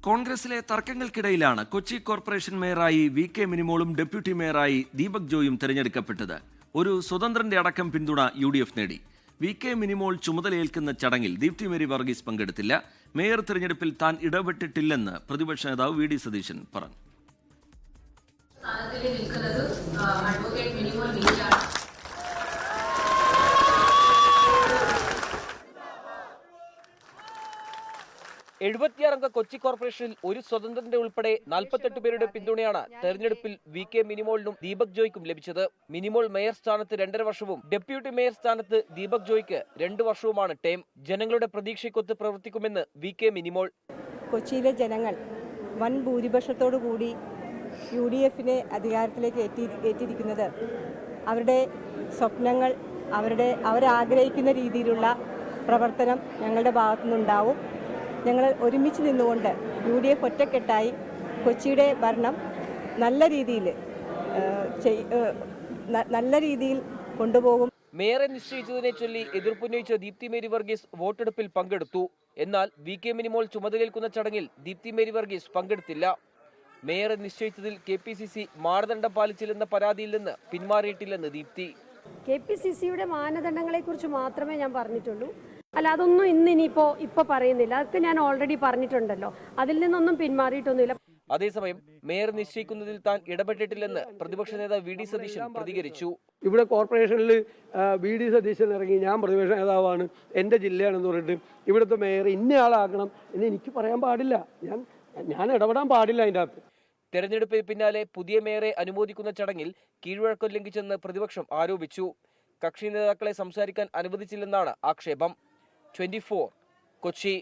കോൺഗ്രസിലെ തർക്കങ്ങൾക്കിടയിലാണ് കൊച്ചി കോർപ്പറേഷൻ മേയറായി വി.കെ. മിനിമോളും ഡെപ്യൂട്ടി മേയറായി ദീപക് ജോയും തെരഞ്ഞെടുക്കപ്പെട്ടത്. ഒരു സ്വതന്ത്രന്റെ അടക്കം പിന്തുണ യു.ഡി.എഫ് നേടി. വി.കെ. മിനിമോൾ ചുമതലയേൽക്കുന്ന ചടങ്ങിൽ ദീപ്തി മേരി വർഗീസ് പങ്കെടുത്തില്ല. മേയർ തെരഞ്ഞെടുപ്പിൽ താൻ ഇടപെട്ടിട്ടില്ലെന്ന് പ്രതിപക്ഷ നേതാവ് വി.ഡി. സതീശൻ പറഞ്ഞു. അംഗ കൊച്ചി കോർപ്പറേഷനിൽ ഒരു സ്വതന്ത്രന്റെ ഉൾപ്പെടെ 48 പേരുടെ പിന്തുണയാണ് തെരഞ്ഞെടുപ്പിൽ വി.കെ. മിനിമോളിനും ദീപക് ജോയ്ക്കും ലഭിച്ചത്. മിനിമോൾ മേയർ സ്ഥാനത്ത് 2.5 വർഷവും ഡെപ്യൂട്ടി മേയർ സ്ഥാനത്ത് ദീപക് ജോയ്ക്ക് 2 വർഷവുമാണ് ടേം. ജനങ്ങളുടെ പ്രതീക്ഷയ്ക്കൊത്ത് പ്രവർത്തിക്കുമെന്ന് വി.കെ. മിനിമോൾ. കൊച്ചിയിലെ ജനങ്ങൾ വൻ ഭൂരിപക്ഷത്തോടു കൂടി യു.ഡി.എഫിനെ അധികാരത്തിലേക്ക് ഏറ്റിരിക്കുന്നത് അവരുടെ സ്വപ്നങ്ങൾ അവരാഗ്രഹിക്കുന്ന രീതിയിലുള്ള പ്രവർത്തനം ഞങ്ങളുടെ ഭാഗത്തുനിന്നുണ്ടാവും. ഞങ്ങൾ ഒരുമിച്ച് നിന്നുകൊണ്ട് യു.ഡി.എഫ് ഒറ്റക്കെട്ടായി കൊച്ചിയുടെ ഭരണം നല്ല രീതിയിൽ കൊണ്ടുപോകും. മേയറെ നിശ്ചയിച്ചതിനെ ചൊല്ലി എതിർപ്പുന്നയിച്ച ദീപ്തി മേരി വർഗീസ് വോട്ടെടുപ്പിൽ പങ്കെടുത്തു. എന്നാൽ വി.കെ. മിനിമോൾ ചുമതലയേൽക്കുന്ന ചടങ്ങിൽ ദീപ്തി മേരി വർഗീസ് പങ്കെടുത്തില്ല. മേയറെ നിശ്ചയിച്ചതിൽ കെ.പി.സി.സി മാനദണ്ഡം പാലിച്ചില്ലെന്ന പരാതിയിൽ നിന്ന് പിന്മാറിയിട്ടില്ലെന്ന് ദീപ്തി. കെ.പി.സി.സിയുടെ മാനദണ്ഡങ്ങളെക്കുറിച്ച് മാത്രമേ ഞാൻ പറഞ്ഞിട്ടുള്ളൂ. അല്ല, അതൊന്നും ഇപ്പൊ പറയുന്നില്ല. അതൊക്കെ ഞാൻ ഓൾറെഡി പറഞ്ഞിട്ടുണ്ടല്ലോ. അതിൽ നിന്നൊന്നും പിന്മാറിയിട്ടൊന്നുമില്ല. അതേസമയം മേയർ നിശ്ചയിക്കുന്നതിൽ താൻ ഇടപെട്ടിട്ടില്ലെന്ന് പ്രതിപക്ഷ നേതാവ് വി.ഡി. സതീശൻ പ്രതികരിച്ചു. ഇവിടെ കോർപ്പറേഷനിൽ വി.ഡി. സതീശൻ ഇറങ്ങി ഞാൻ പ്രതിപക്ഷ നേതാവാണ്, എൻ്റെ ജില്ലയാണെന്ന് പറഞ്ഞിട്ട് ഇവിടുത്തെ മേയർ ഇന്നയാളാക്കണം എന്ന് എനിക്ക് പറയാൻ പാടില്ല. ഞാൻ ഇടപെടാൻ പാടില്ല അതിൻ്റെ അകത്ത്. തെരഞ്ഞെടുപ്പിന് പിന്നാലെ പുതിയ മേയറെ അനുമോദിക്കുന്ന ചടങ്ങിൽ കീഴ്വഴക്കം ലംഘിച്ചെന്ന് പ്രതിപക്ഷം ആരോപിച്ചു. കക്ഷി നേതാക്കളെ സംസാരിക്കാൻ അനുവദിച്ചില്ലെന്നാണ് ആക്ഷേപം. 24 കൊച്ചി.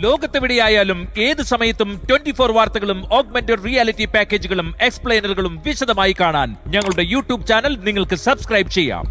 ലോകത്തെവിടെയായാലും ഏത് സമയത്തും 24 വാർത്തകളും ഓഗ്മെന്റഡ് റിയാലിറ്റി പാക്കേജുകളും എക്സ്പ്ലെയിനറുകളും വിശദമായി കാണാൻ ഞങ്ങളുടെ യൂട്യൂബ് ചാനൽ നിങ്ങൾക്ക് സബ്സ്ക്രൈബ് ചെയ്യാം.